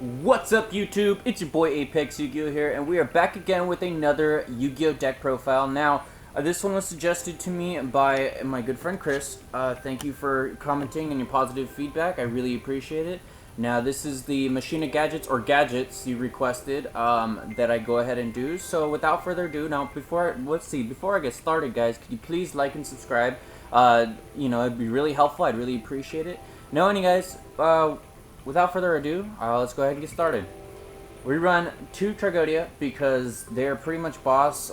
What's up, YouTube? It's your boy Apex Yu-Gi-Oh here, and we are back again with another Yu-Gi-Oh deck profile. Now, this one was suggested to me by my good friend Chris. Thank you for commenting and your positive feedback. I really appreciate it. Now, this is the Machina gadgets you requested that I go ahead and do. So, without further ado, now before I get started, guys, could you please like and subscribe? It'd be really helpful. I'd really appreciate it. Now, guys, without further ado, let's go ahead and get started. We run 2 Tragodia because they're pretty much boss.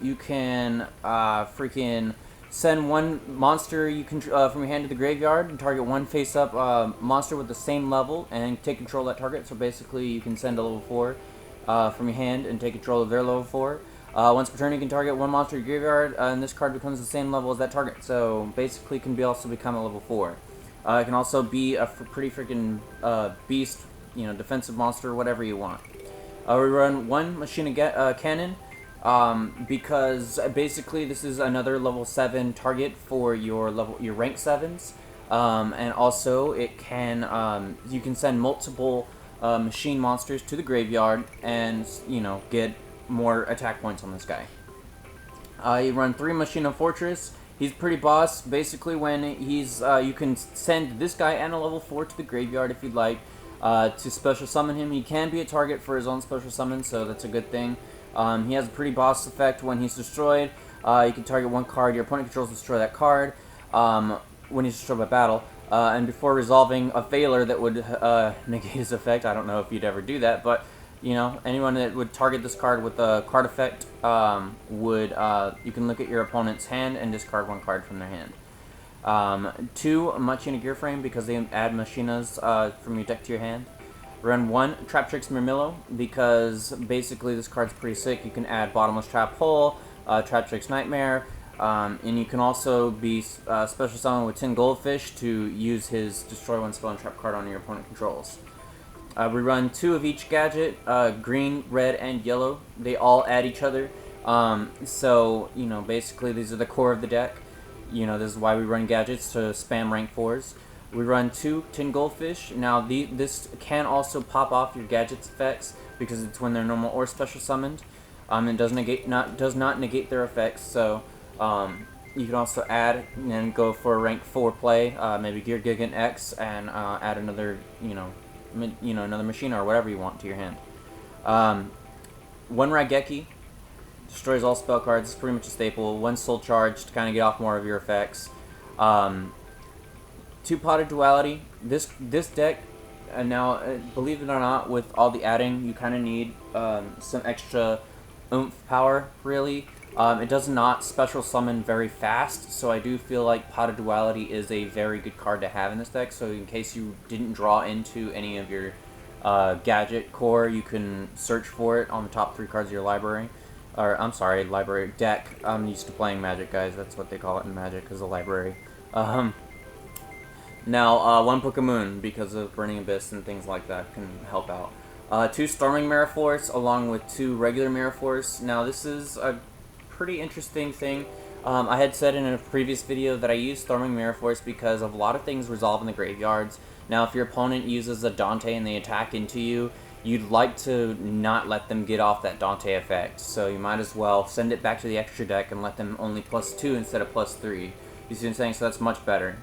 You can freaking send one monster you can from your hand to the graveyard and target one face-up monster with the same level and take control of that target. So basically, you can send a level 4 from your hand and take control of their level 4. Once per turn, you can target one monster in your graveyard, and this card becomes the same level as that target. So basically, it can also become a level 4. It can also be a pretty freaking beast, defensive monster, whatever you want. We run 1 Machina cannon because basically this is another level 7 target for your rank 7s, and also it can you can send multiple machine monsters to the graveyard and get more attack points on this guy. You run 3 Machina Fortress. He's pretty boss. Basically, when he's you can send this guy and a level 4 to the graveyard if you'd like to special summon him. He can be a target for his own special summon, so that's a good thing. He has a pretty boss effect when he's destroyed. You can target one card your opponent controls, destroy that card when he's destroyed by battle. And before resolving a failure that would negate his effect, I don't know if you'd ever do that, but anyone that would target this card with a card effect you can look at your opponent's hand and discard one card from their hand. 2 Machina Gear Frame because they add Machinas from your deck to your hand. Run 1 Traptrix Murmillo because basically this card's pretty sick. You can add Bottomless Trap Hole, Traptrix Nightmare, and you can also be special summon with 10 Goldfish to use his Destroy One Spell and Trap card on your opponent controls. We run 2 of each gadget, green, red, and yellow. They all add each other. So, basically these are the core of the deck. This is why we run gadgets, to spam rank 4s. We run 2 Tin Goldfish. Now, this can also pop off your gadgets effects because it's when they're normal or special summoned. It does not negate their effects, so you can also add and go for a rank 4 play, maybe Gear Gigant X, and add another, another Machina or whatever you want to your hand. 1 Raigeki destroys all spell cards. It's pretty much a staple. 1 Soul Charge to kind of get off more of your effects. 2 Potted Duality. This deck, now believe it or not, with all the adding, you kind of need some extra oomph power. Really, it does not special summon very fast, so I do feel like Potted Duality is a very good card to have in this deck. So in case you didn't draw into any of your gadget core, you can search for it on the top 3 cards of your library. Or, I'm sorry, library deck. I'm used to playing Magic, guys. That's what they call it in Magic, is a library. Now, 1 Pokemoon, because of Burning Abyss and things like that, can help out. 2 Storming Mirror Force, along with 2 regular Mirror Force. Now, this is a pretty interesting thing. I had said in a previous video that I use Storming Mirror Force because of a lot of things resolve in the graveyards. Now, if your opponent uses a Dante and they attack into you, you'd like to not let them get off that Dante effect, so you might as well send it back to the extra deck and let them only +2 instead of +3. You see what I'm saying? So that's much better.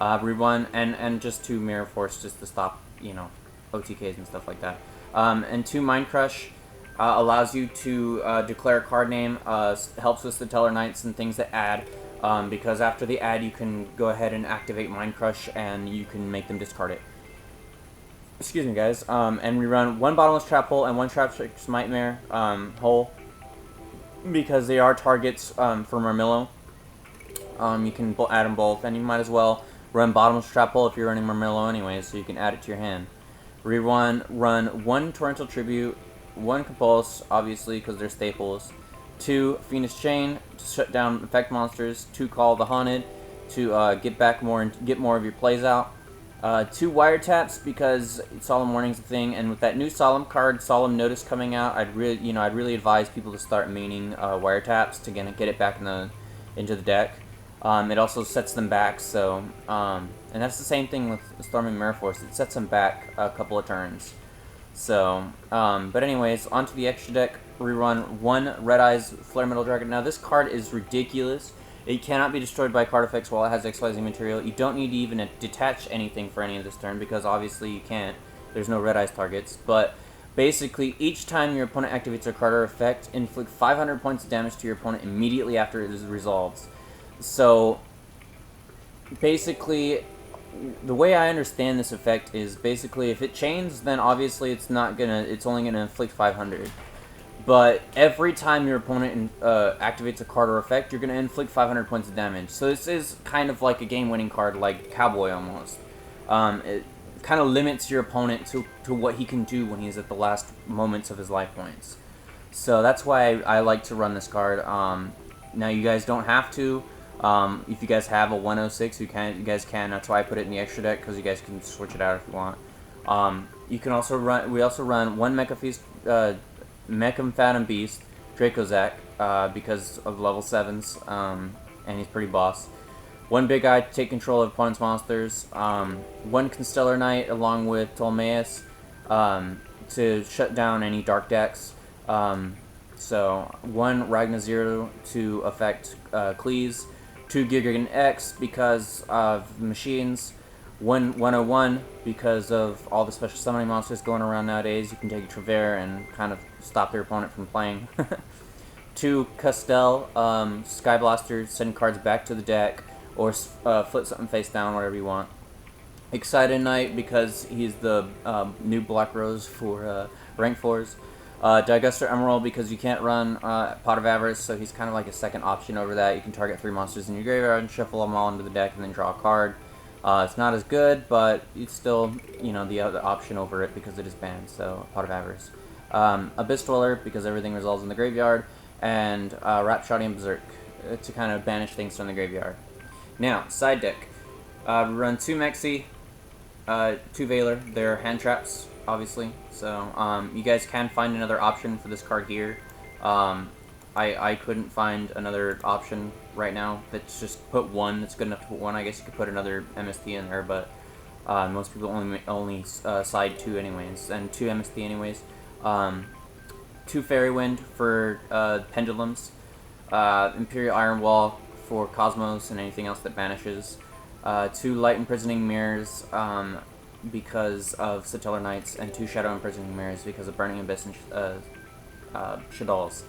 Rerun and just 2 Mirror Force just to stop, OTKs and stuff like that. And 2 Mind Crush allows you to declare a card name, helps with the Teller Knights and things that add, because after the add you can go ahead and activate Mind Crush and you can make them discard it. Excuse me, guys. And we run 1 Bottomless Trap Hole and 1 Traptrix Nightmare Hole because they are targets for Murmillo. You can add them both, and you might as well run Bottomless Trap Hole if you're running Murmillo anyways, so you can add it to your hand. Run 1 Torrential Tribute, 1 Compulse, obviously, because they're staples. 2 Phoenix Chain to shut down effect monsters. 2 Call the Haunted to get more of your plays out. 2 Wiretaps because Solemn Warning's a thing, and with that new Solemn card, Solemn Notice, coming out, I'd really advise people to start maining Wiretaps to get it back into the deck. It also sets them back, and that's the same thing with Storming Mirror Force. It sets them back a couple of turns. So, but anyways, onto the extra deck. We run 1 Red Eyes Flare Metal Dragon. Now this card is ridiculous. It cannot be destroyed by card effects while it has XYZ material. You don't need to even detach anything for any of this turn, because obviously you can't. There's no Red Eyes targets. But basically, each time your opponent activates a card or effect, inflict 500 points of damage to your opponent immediately after it is resolved. So, basically, the way I understand this effect is basically if it chains, then obviously it's only gonna inflict 500. But every time your opponent activates a card or effect, you're gonna inflict 500 points of damage. So this is kind of like a game-winning card, like Cowboy almost. It kind of limits your opponent to what he can do when he's at the last moments of his life points. So that's why I like to run this card. Now you guys don't have to. If you guys have a 106, you guys can. That's why I put it in the extra deck, because you guys can switch it out if you want. You can also run. We also run 1 Mecha Feast, Mecham Beast, Dracozak, because of level 7s, and he's pretty boss. 1 Big Eye to take control of opponent's monsters. 1 Constellar Knight along with Ptolemaeus to shut down any dark decks. So 1 Ragna Zero to affect Cleese. 2 Gigan X because of machines. 1 101 because of all the special summoning monsters going around nowadays. You can take a Trevere and kind of stop your opponent from playing. 2 Castell, Sky Blaster, send cards back to the deck, or flip something face down, whatever you want. Excited Knight because he's the new Black Rose for rank 4s. Diguster Emerald because you can't run Pot of Avarice, so he's kind of like a second option over that. You can target 3 monsters in your graveyard and shuffle them all into the deck and then draw a card. It's not as good, but it's still, the other option over it because it is banned, so Pot of Avarice. Abyss Dweller because everything resolves in the graveyard, and Rapshotty and Berserk to kind of banish things from the graveyard. Now, side deck. We run 2 Mexi, 2 Valor. They're hand traps, obviously, so you guys can find another option for this card here. I couldn't find another option right now that's just put 1. That's good enough to put 1. I guess you could put another MST in there, but most people only side 2 anyways, and 2 MST anyways. 2 Fairy Wind for Pendulums. Imperial Iron Wall for Cosmos and anything else that banishes. 2 Light Imprisoning Mirrors because of Satellar Knights, and 2 Shadow Imprisoning Mirrors because of Burning Abyss and Shaddolls.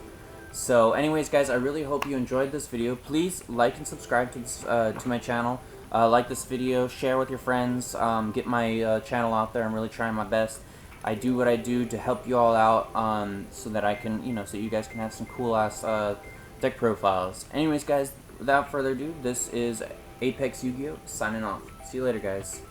So anyways, guys, I really hope you enjoyed this video. Please like and subscribe to this, to my channel. Like this video, share with your friends, get my channel out there. I'm really trying my best. I do what I do to help you all out, so that I can, so you guys can have some cool ass deck profiles. Anyways, guys, without further ado, this is Apex Yu-Gi-Oh! Signing off. See you later, guys.